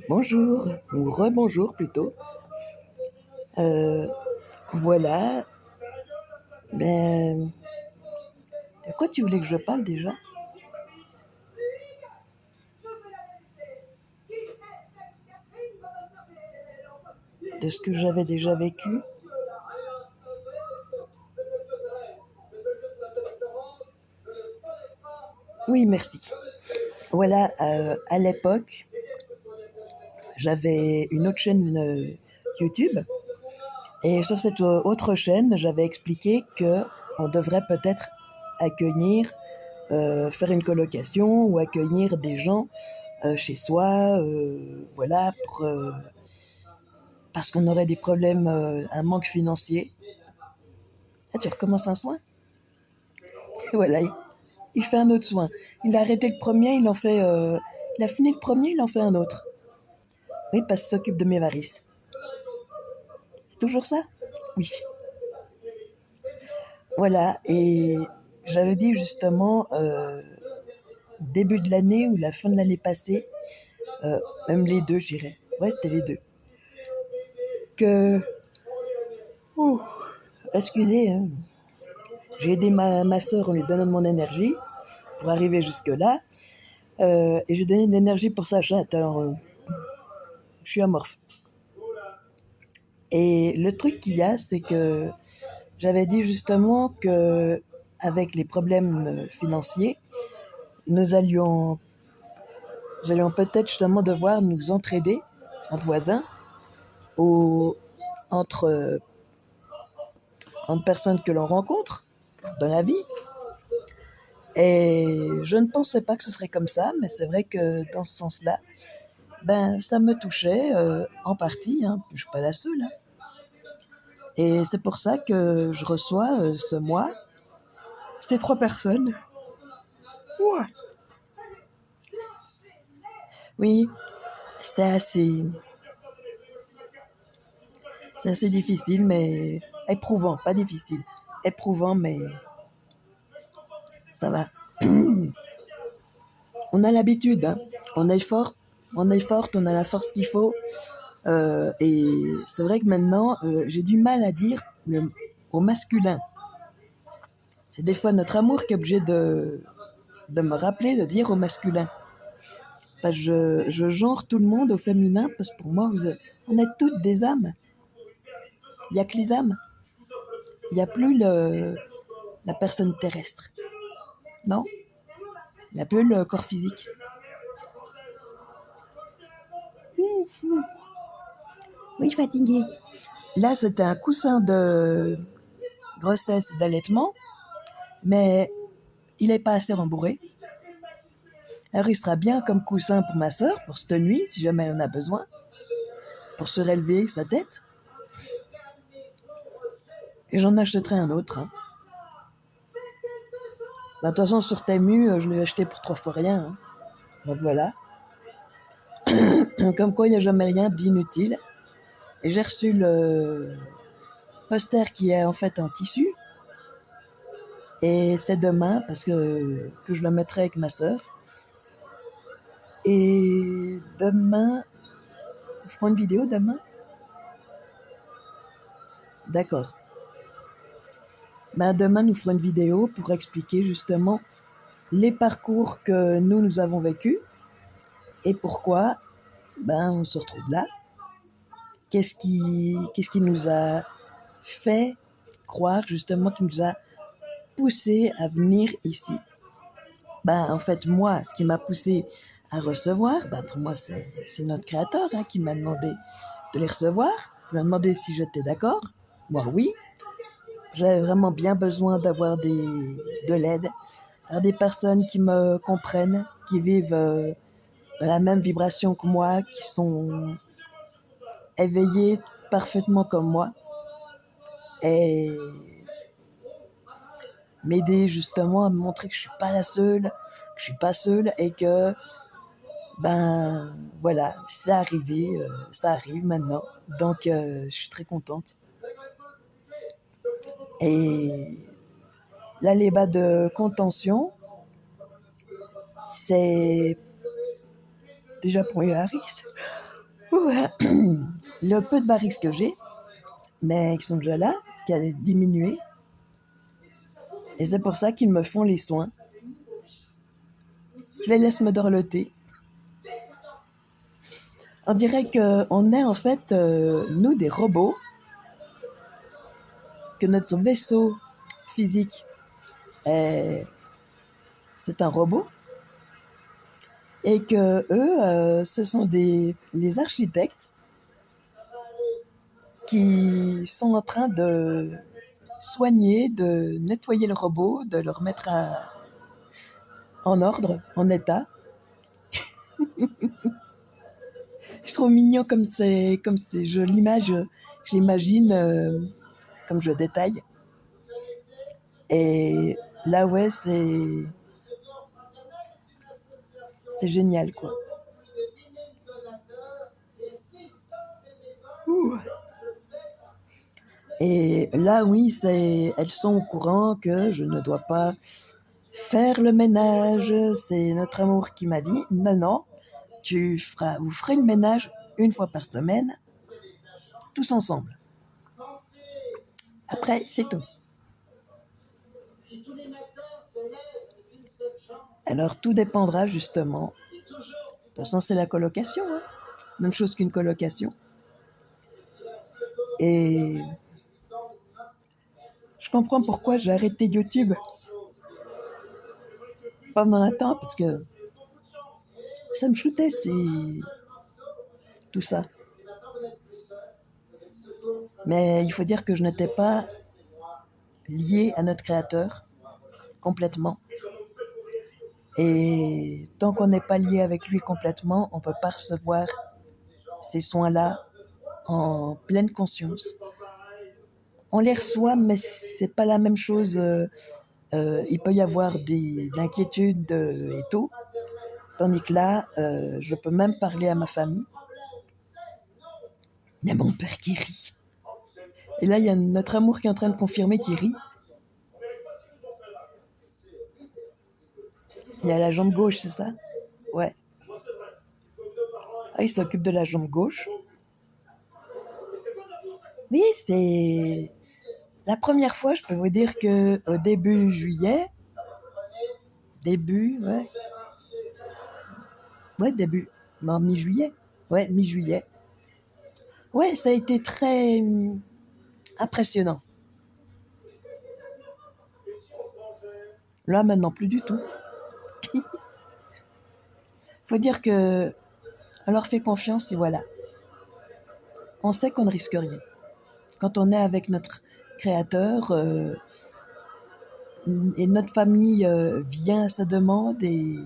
Bonjour, ou rebonjour plutôt. Euh, voilà, ben, de quoi tu voulais que je parle déjà? De ce que j'avais déjà vécu? Oui, merci. Voilà, à l'époque, j'avais une autre chaîne YouTube, et sur cette autre chaîne, j'avais expliqué que on devrait peut-être accueillir, faire une colocation ou accueillir des gens chez soi, voilà, parce qu'on aurait des problèmes, un manque financier. Ah, tu recommences un soin? Voilà, il fait un autre soin. Il a arrêté le premier, il en fait. Il a fini le premier, il en fait un autre. Oui, parce qu'il s'occupe de mes varices. C'est toujours ça? Oui. Voilà, et j'avais dit justement, début de l'année ou la fin de l'année passée, euh, même les deux, je dirais. Ouais, c'était les deux. Que. Ouh, excusez, hein, j'ai aidé ma soeur en lui donnant de mon énergie pour arriver jusque-là. Et j'ai donné de l'énergie pour sa chatte, alors je suis amorphe. Et le truc qu'il y a, c'est que j'avais dit justement que avec les problèmes financiers, nous allions, nous allions peut-être justement devoir nous entraider entre voisins ou entre, entre personnes que l'on rencontre dans la vie. Et je ne pensais pas que ce serait comme ça, mais c'est vrai que dans ce sens-là, ben ça me touchait en partie. Hein, je suis pas la seule. Hein. Et c'est pour ça que je reçois ce mois, c'était 3 personnes. Ouais. Oui, c'est assez, c'est assez difficile, mais éprouvant, pas difficile. Éprouvant, mais ça va. On a l'habitude, hein. On est fort, on est forte, on a la force qu'il faut. Et c'est vrai que maintenant, j'ai du mal à dire au masculin. C'est des fois notre amour qui est obligé de me rappeler de dire au masculin. Parce que je genre tout le monde au féminin parce que pour moi, on est toutes des âmes. Il n'y a que les âmes. Il n'y a plus la personne terrestre. Non? Il n'y a plus le corps physique. Oui, fatiguée. Là, c'était un coussin de grossesse et d'allaitement, mais il n'est pas assez rembourré. Alors, il sera bien comme coussin pour ma soeur, pour cette nuit, si jamais elle en a besoin, pour se relever sa tête. Et j'en achèterai un autre. Hein. De toute façon, sur Temu, je l'ai acheté pour 3 fois rien. Hein. Donc voilà. Comme quoi, il n'y a jamais rien d'inutile. Et j'ai reçu le poster qui est en fait un tissu. Et c'est demain, parce que je le mettrai avec ma soeur. Et demain, nous ferons une vidéo demain. D'accord. Ben, demain, nous ferons une vidéo pour expliquer justement les parcours que nous avons vécus et pourquoi ben, on se retrouve là. Qu'est-ce qui nous a fait croire justement, qui nous a poussé à venir ici. Ben, en fait, moi, ce qui m'a poussé à recevoir, ben, pour moi, c'est notre créateur hein, qui m'a demandé de les recevoir. Il m'a demandé si j'étais d'accord. Moi, oui. J'avais vraiment bien besoin d'avoir de l'aide, des personnes qui me comprennent, qui vivent dans la même vibration que moi, qui sont éveillées parfaitement comme moi, et m'aider justement à me montrer que je suis pas la seule, que je suis pas seule et que ben voilà, c'est arrivé, ça arrive maintenant, donc je suis très contente. Et là, les bas de contention, c'est déjà pour les varices. Ouais. Le peu de varices que j'ai, mais qui sont déjà là, qui a diminué. Et c'est pour ça qu'ils me font les soins. Je les laisse me dorloter. On dirait qu'on est en fait, nous, des robots, que notre vaisseau physique c'est un robot, et que eux, ce sont les architectes qui sont en train de soigner, de nettoyer le robot, de le remettre en ordre, en état. Je trouve mignon comme c'est, je l'imagine comme je détaille. Et là, ouais, c'est génial, quoi. Ouh. Et là, oui, elles sont au courant que je ne dois pas faire le ménage. C'est notre amour qui m'a dit, non, non, vous ferez le ménage une fois par semaine, tous ensemble. Après, c'est tout. Alors, tout dépendra justement. De toute façon, c'est la colocation, hein. Même chose qu'une colocation. Et je comprends pourquoi j'ai arrêté YouTube pendant un temps, parce que ça me shootait, tout ça. Mais il faut dire que je n'étais pas lié à notre créateur complètement. Et tant qu'on n'est pas lié avec lui complètement, on ne peut pas recevoir ces soins-là en pleine conscience. On les reçoit, mais c'est pas la même chose. Il peut y avoir de l'inquiétude et tout. Tandis que là, je peux même parler à ma famille. Il y a mon père qui rit. Et là, il y a notre amour qui est en train de confirmer qu'il rit. Il y a la jambe gauche, c'est ça? Ouais. Ah, il s'occupe de la jambe gauche. Oui, c'est la première fois, je peux vous dire que au début juillet, début, non, mi-juillet, mi-juillet. Ouais, ça a été très impressionnant. Là, maintenant, plus du tout. Faut dire que on leur fait confiance et voilà. On sait qu'on ne risque rien. Quand on est avec notre créateur et notre famille vient à sa demande et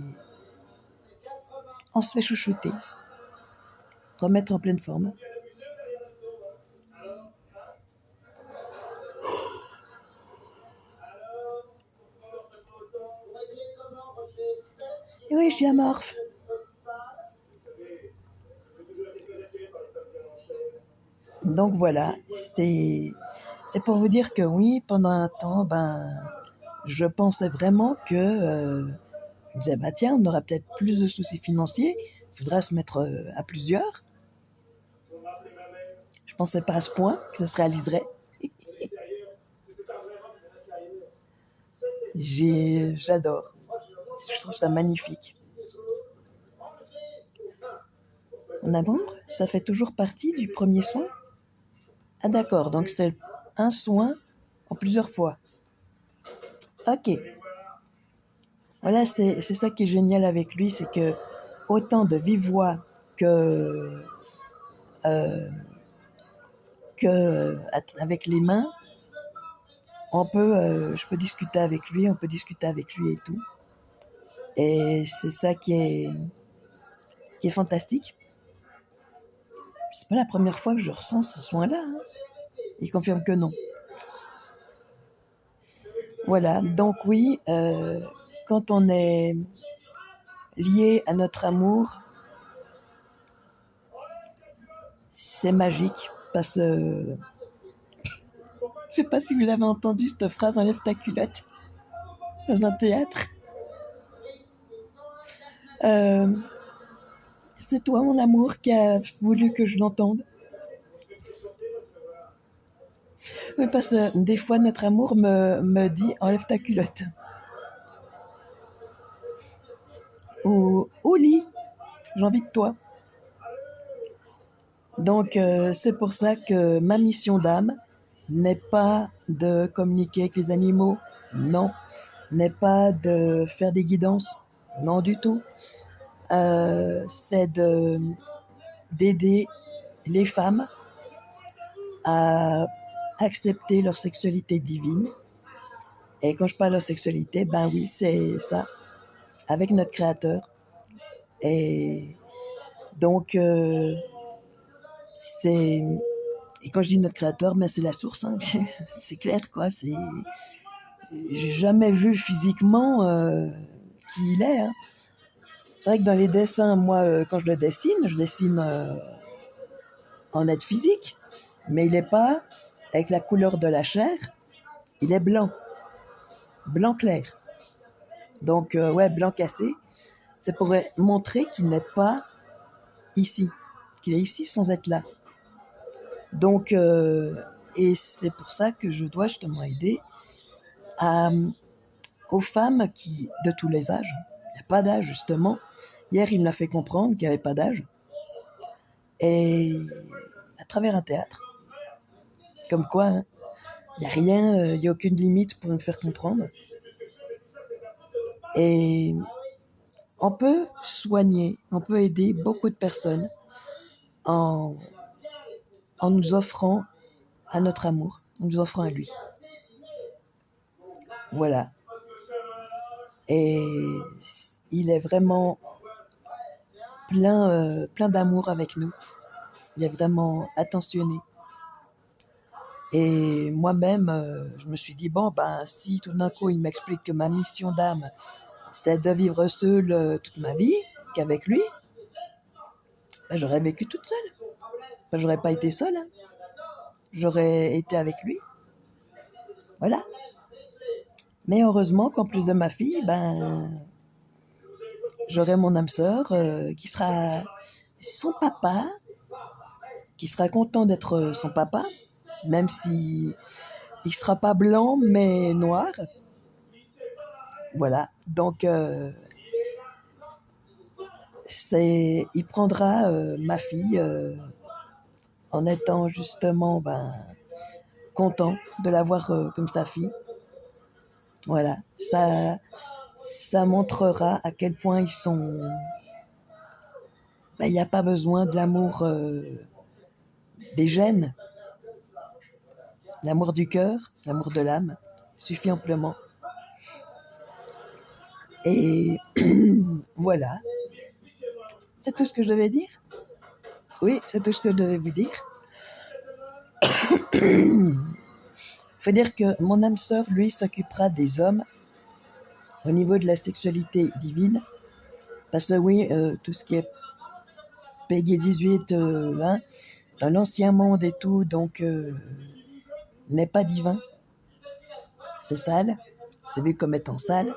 on se fait chouchouter, remettre en pleine forme. Et oui, je suis amorphe. Donc voilà, c'est pour vous dire que oui, pendant un temps, je pensais vraiment que je me disais tiens, on aura peut-être plus de soucis financiers, il faudra se mettre à plusieurs. Je pensais pas à ce point que ça se réaliserait. J'adore. Je trouve ça magnifique. Mon amour, ça fait toujours partie du premier soin? Ah d'accord, donc c'est un soin en plusieurs fois. Ok. Voilà, c'est ça qui est génial avec lui, c'est que autant de vive voix que avec les mains, je peux discuter avec lui, on peut discuter avec lui et tout. Et c'est ça qui est fantastique. C'est pas la première fois que je ressens ce soin-là, hein. Il confirme que non. Voilà, donc oui, quand on est lié à notre amour, c'est magique parce que je sais pas si vous l'avez entendu cette phrase, enlève ta culotte dans un théâtre. C'est toi, mon amour, qui a voulu que je l'entende. Oui, parce que des fois, notre amour me dit enlève ta culotte. Ou au lit, j'ai envie de toi. Donc, c'est pour ça que ma mission d'âme n'est pas de communiquer avec les animaux, non. N'est pas de faire des guidances, non du tout. C'est d'aider les femmes à accepter leur sexualité divine. Et quand je parle de sexualité, ben oui, c'est ça, avec notre Créateur. Et donc, c'est... Et quand je dis notre Créateur, ben c'est la source, hein. C'est clair, quoi. J'ai jamais vu physiquement qui il est, hein. C'est vrai que dans les dessins, moi, quand je dessine en être physique, mais il n'est pas avec la couleur de la chair, il est blanc, blanc clair. Donc, ouais, blanc cassé, c'est pour montrer qu'il n'est pas ici, qu'il est ici sans être là. Donc, et c'est pour ça que je dois justement aider à, aux femmes de tous les âges. Il n'y a pas d'âge, justement. Hier, il me l'a fait comprendre qu'il n'y avait pas d'âge. Et à travers un théâtre. Comme quoi, hein, il n'y a rien, il n'y a aucune limite pour me faire comprendre. Et on peut soigner, on peut aider beaucoup de personnes en, en nous offrant à notre amour, en nous offrant à lui. Voilà. Et il est vraiment plein d'amour avec nous. Il est vraiment attentionné. Et moi-même, je me suis dit, bon, ben, si tout d'un coup il m'explique que ma mission d'âme, c'est de vivre seule toute ma vie, qu'avec lui, ben, j'aurais vécu toute seule. Ben, j'aurais pas été seule, hein. J'aurais été avec lui. Voilà. Mais heureusement qu'en plus de ma fille, ben, j'aurai mon âme sœur qui sera son papa, qui sera content d'être son papa, même si il sera pas blanc mais noir. Voilà. Donc il prendra ma fille en étant justement content de l'avoir comme sa fille. Voilà. Ça montrera à quel point ils sont. Il n'y a pas besoin de l'amour des gènes, l'amour du cœur, l'amour de l'âme, suffit amplement. Et voilà. C'est tout ce que je devais dire? Oui, c'est tout ce que je devais vous dire. Faut dire que mon âme sœur, lui, s'occupera des hommes au niveau de la sexualité divine. Parce que oui, tout ce qui est Peggy 18, hein, dans l'ancien monde et tout, donc n'est pas divin. C'est sale. C'est vu comme étant sale.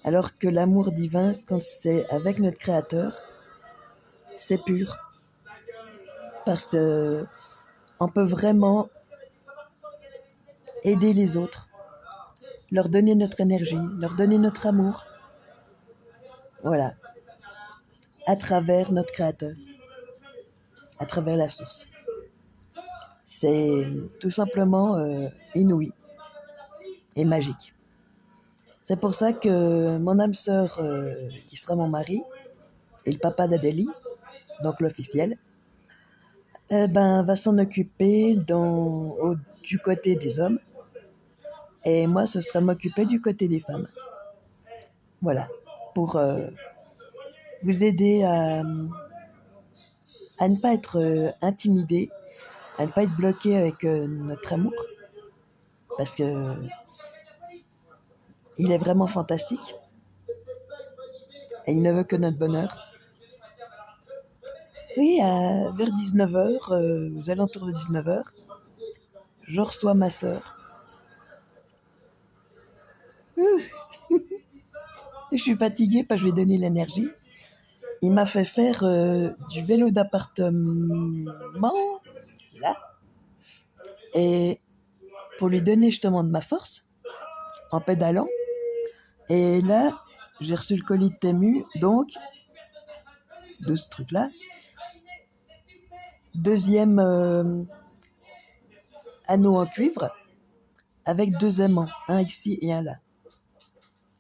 Alors que l'amour divin, quand c'est avec notre Créateur, c'est pur. Parce que on peut vraiment aider les autres, leur donner notre énergie, leur donner notre amour. Voilà. À travers notre Créateur, à travers la source. C'est tout simplement inouï et magique. C'est pour ça que mon âme sœur, qui sera mon mari, et le papa d'Adélie, donc l'officiel, va s'en occuper du côté des hommes, et moi ce sera m'occuper du côté des femmes. Voilà, pour vous aider à ne pas être intimidé, à ne pas être bloqué avec notre amour, parce que il est vraiment fantastique, et il ne veut que notre bonheur. Oui, vers 19h, aux alentours de 19h, je reçois ma sœur. Je suis fatiguée parce que je lui ai donné l'énergie. il m'a fait faire du vélo d'appartement, là, et pour lui donner justement de ma force, en pédalant. Et là, j'ai reçu le colis de Temu, donc, de ce truc-là. Deuxième anneau en cuivre, avec 2 aimants, un ici et un là,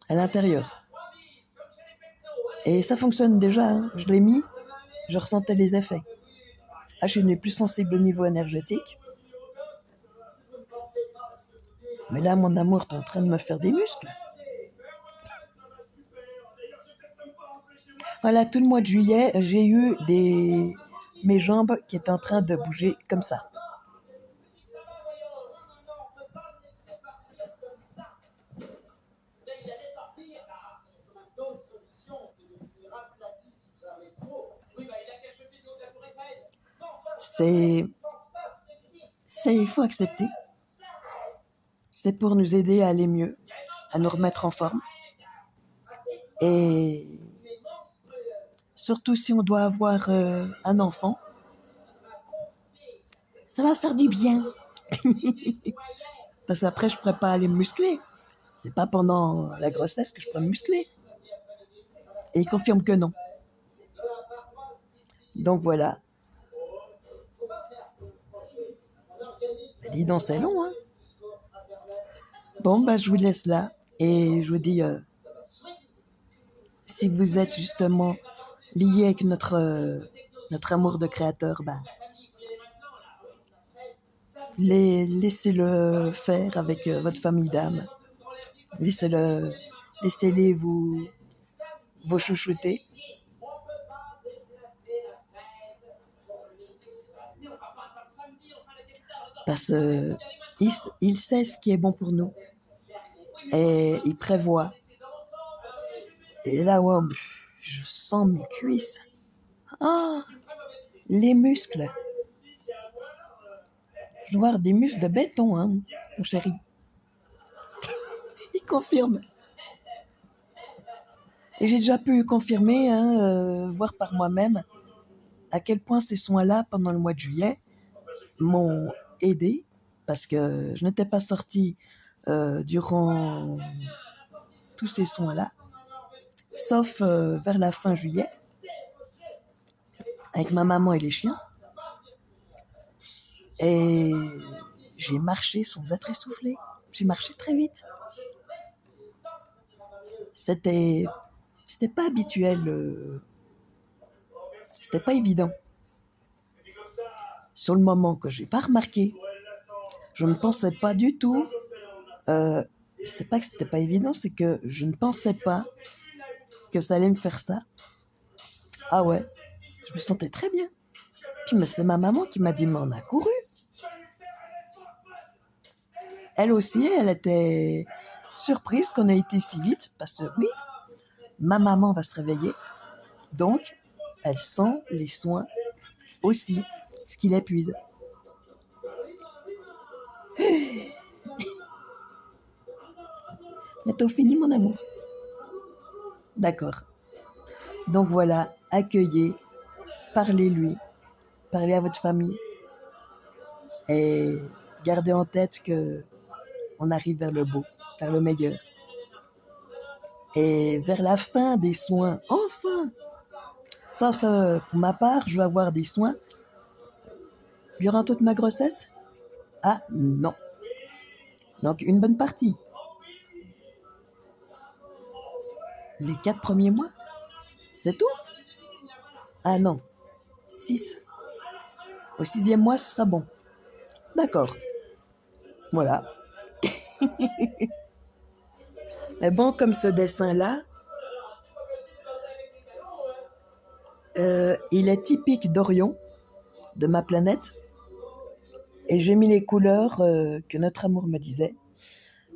à l'intérieur. Et ça fonctionne déjà, hein. Je l'ai mis, je ressentais les effets. Ah, je suis devenu plus sensible au niveau énergétique. Mais là, mon amour, t'es en train de me faire des muscles. Voilà, tout le mois de juillet, j'ai eu mes jambes qui étaient en train de bouger comme ça. C'est, il faut accepter. C'est pour nous aider à aller mieux, à nous remettre en forme. Et surtout si on doit avoir un enfant, ça va faire du bien. Parce qu'après, je ne pourrais pas aller me muscler. C'est pas pendant la grossesse que je pourrais me muscler. Et il confirme que non. Donc voilà. Dis donc, c'est long, hein. Bon, bah, je vous laisse là. Et je vous dis, si vous êtes justement lié avec notre amour de créateur, bah, laissez-le faire avec votre famille d'âme. Laissez-les vous chouchouter. Parce qu'il sait ce qui est bon pour nous. Et il prévoit. Et là, ouais, je sens mes cuisses. Ah, les muscles. Je dois avoir des muscles de béton, hein, mon chéri. Il confirme. Et j'ai déjà pu confirmer, voir par moi-même, à quel point ces soins-là, pendant le mois de juillet, m'ont aidé, parce que je n'étais pas sortie durant tous ces soins-là, sauf vers la fin juillet, avec ma maman et les chiens. Et j'ai marché sans être essoufflée. J'ai marché très vite. C'était pas habituel. C'était pas évident. Sur le moment que j'ai pas remarqué, je ne pensais pas du tout. C'est pas que c'était pas évident, c'est que je ne pensais pas que ça allait me faire ça. Ah ouais, je me sentais très bien. Puis mais c'est ma maman qui m'a dit, mais on a couru. Elle aussi, elle était surprise qu'on ait été si vite, parce que oui, ma maman va se réveiller, donc elle sent les soins aussi, ce qui l'épuise. Bientôt fini, mon amour. D'accord. Donc voilà, accueillez, parlez-lui, parlez à votre famille et gardez en tête que on arrive vers le beau, vers le meilleur. Et vers la fin des soins, enfin, sauf pour ma part, je vais avoir des soins durant toute ma grossesse. Ah non. Donc une bonne partie. Les 4 premiers mois, c'est tout? Ah non, 6. Au 6e mois, ce sera bon. D'accord. Voilà. Mais bon, comme ce dessin-là, il est typique d'Orion, de ma planète. Et j'ai mis les couleurs que notre amour me disait.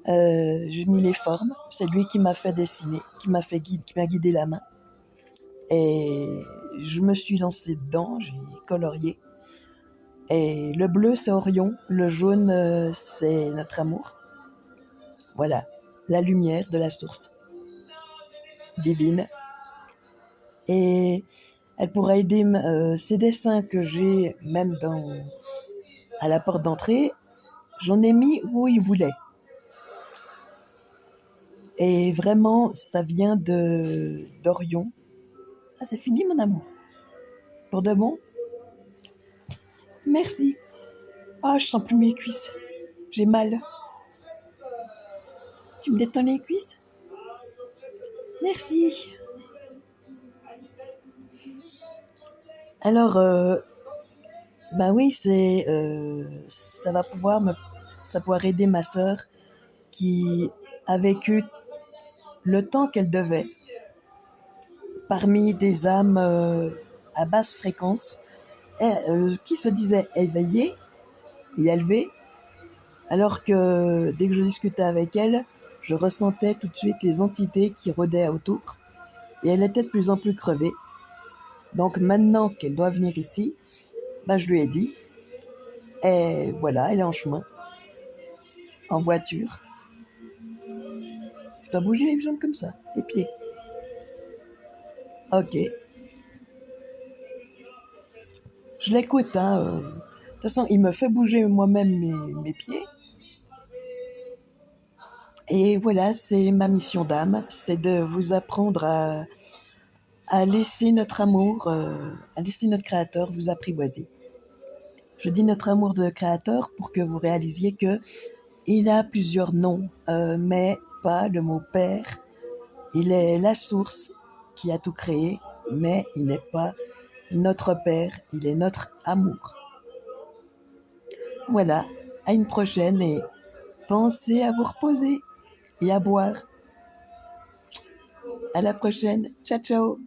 J'ai mis les formes. C'est lui qui m'a fait dessiner, qui m'a guidé la main. Et je me suis lancée dedans, j'ai colorié. Et le bleu, c'est Orion. Le jaune, c'est notre amour. Voilà, la lumière de la source divine. Et elle pourra aider ces dessins que j'ai même à la porte d'entrée. J'en ai mis où il voulait. Et vraiment, ça vient d'Orion. Ah, c'est fini, mon amour. Pour de bon? Merci. Ah, je sens plus mes cuisses. J'ai mal. Tu me détends les cuisses? Merci. Alors, bah oui, ça va pouvoir aider ma sœur qui a vécu le temps qu'elle devait parmi des âmes à basse fréquence qui se disaient éveillées et élevées, alors que dès que je discutais avec elle, je ressentais tout de suite les entités qui rôdaient autour et elle était de plus en plus crevée. Donc maintenant qu'elle doit venir ici, bah, je lui ai dit, et voilà, elle est en chemin, en voiture. Je dois bouger les jambes comme ça, les pieds. Ok. Je l'écoute, hein. De toute façon, il me fait bouger moi-même mes pieds. Et voilà, c'est ma mission d'âme, c'est de vous apprendre à laisser notre amour, à laisser notre créateur vous apprivoiser. Je dis notre amour de créateur pour que vous réalisiez que il a plusieurs noms, mais pas le mot père. Il est la source qui a tout créé, mais il n'est pas notre père, il est notre amour. Voilà, à une prochaine et pensez à vous reposer et à boire. À la prochaine, ciao ciao.